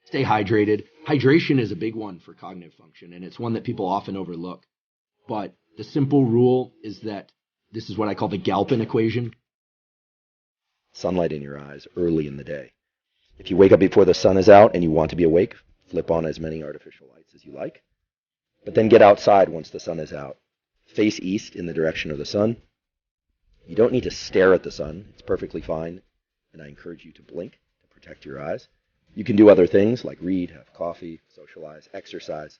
Stay hydrated. Hydration is a big one for cognitive function, and it's one that people often overlook. But the simple rule is that this is what I call the Galpin equation. Sunlight in your eyes early in the day. If you wake up before the sun is out and you want to be awake, flip on as many artificial lights as you like. But then get outside once the sun is out. Face east in the direction of the sun. You don't need to stare at the sun. It's perfectly fine. And I encourage you to blink to protect your eyes. You can do other things like read, have coffee, socialize, exercise.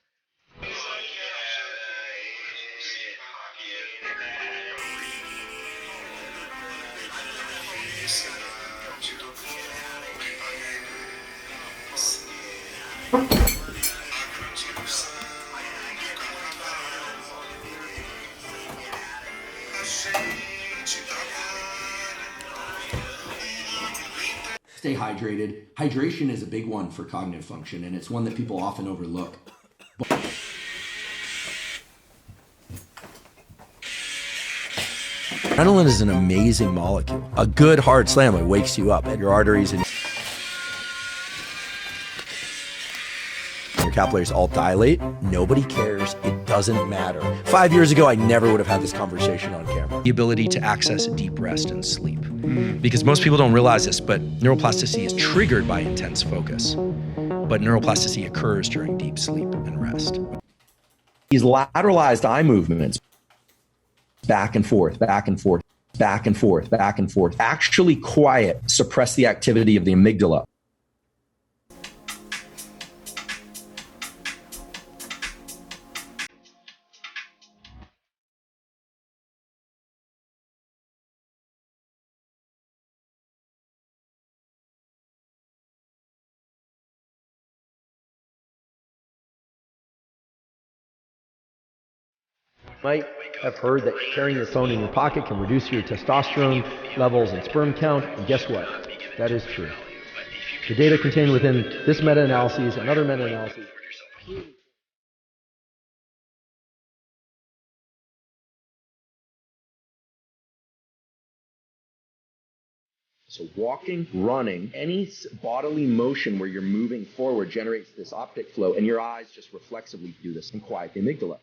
Stay hydrated. Hydration is a big one for cognitive function, and it's one that people often overlook. Adrenaline is an amazing molecule. A good hard slam wakes you up, and your arteries and your capillaries all dilate. Nobody cares. It doesn't matter. 5 years ago, I never would have had this conversation on camera. The ability to access deep rest and sleep. Because most people don't realize this, but neuroplasticity is triggered by intense focus. But neuroplasticity occurs during deep sleep and rest. These lateralized eye movements, back and forth, back and forth, back and forth, back and forth, actually quiet, suppress the activity of the amygdala. Might have heard that carrying your phone in your pocket can reduce your testosterone levels and sperm count, and guess what? That is true. The data contained within this meta-analysis and other meta-analyses. So walking, running, any bodily motion where you're moving forward generates this optic flow, and your eyes just reflexively do this and quiet the amygdala.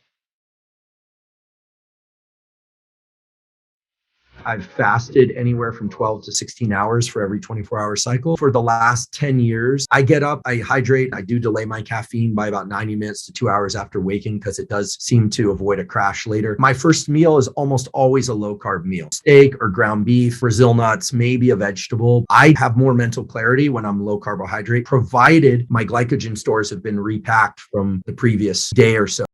I've fasted anywhere from 12 to 16 hours for every 24-hour cycle. For the last 10 years, I get up, I hydrate, I do delay my caffeine by about 90 minutes to 2 hours after waking because it does seem to avoid a crash later. My first meal is almost always a low-carb meal. Steak or ground beef, Brazil nuts, maybe a vegetable. I have more mental clarity when I'm low carbohydrate, provided my glycogen stores have been repacked from the previous day or so.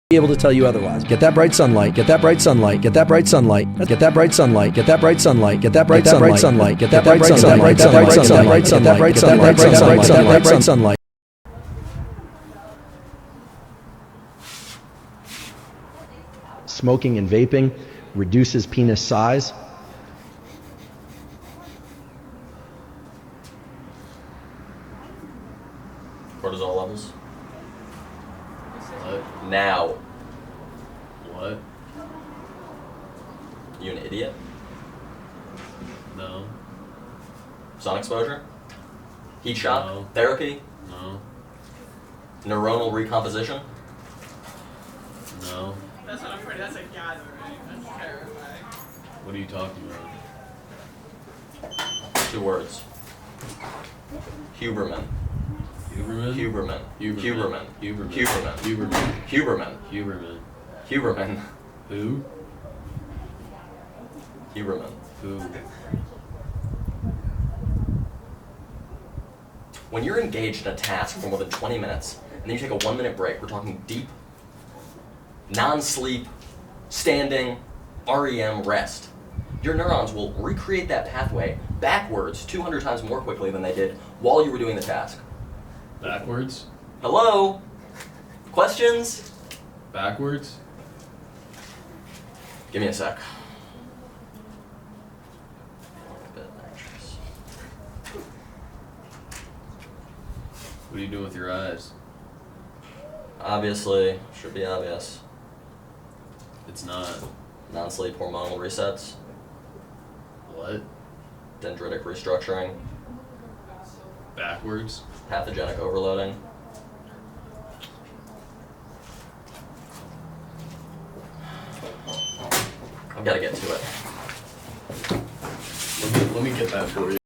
Be able to tell you otherwise. Get that bright sunlight, get that bright sunlight, get that bright sunlight, get that bright sunlight, get that bright sunlight, get that bright sunlight, get that bright sunlight, get that bright sunlight, get that bright sunlight, get that bright sunlight. Smoking and vaping reduces penis size. Cortisol levels. Now. What? You an idiot? No. Sun exposure? Heat shock? No. Therapy? No. Neuronal recomposition? No. That's what I'm afraid. That's a gathering. That's terrifying. What are you talking about? 2 words. Huberman. Huberman? Huberman. Huberman. Huberman. Huberman. Huberman. Huberman. Huberman. Huberman. Huberman. Who? Huberman. Who? When you're engaged in a task for more than 20 minutes, and then you take a 1-minute break, we're talking deep, non-sleep, standing, REM rest. Your neurons will recreate that pathway backwards 200 times more quickly than they did while you were doing the task. Backwards? Hello? Questions? Backwards? Give me a sec. What are you doing with your eyes? Obviously, should be obvious. It's not. Non-sleep hormonal resets. What? dendritic restructuring, Backwards. pathogenic overloading. I've got to get to it. Let me get that for you.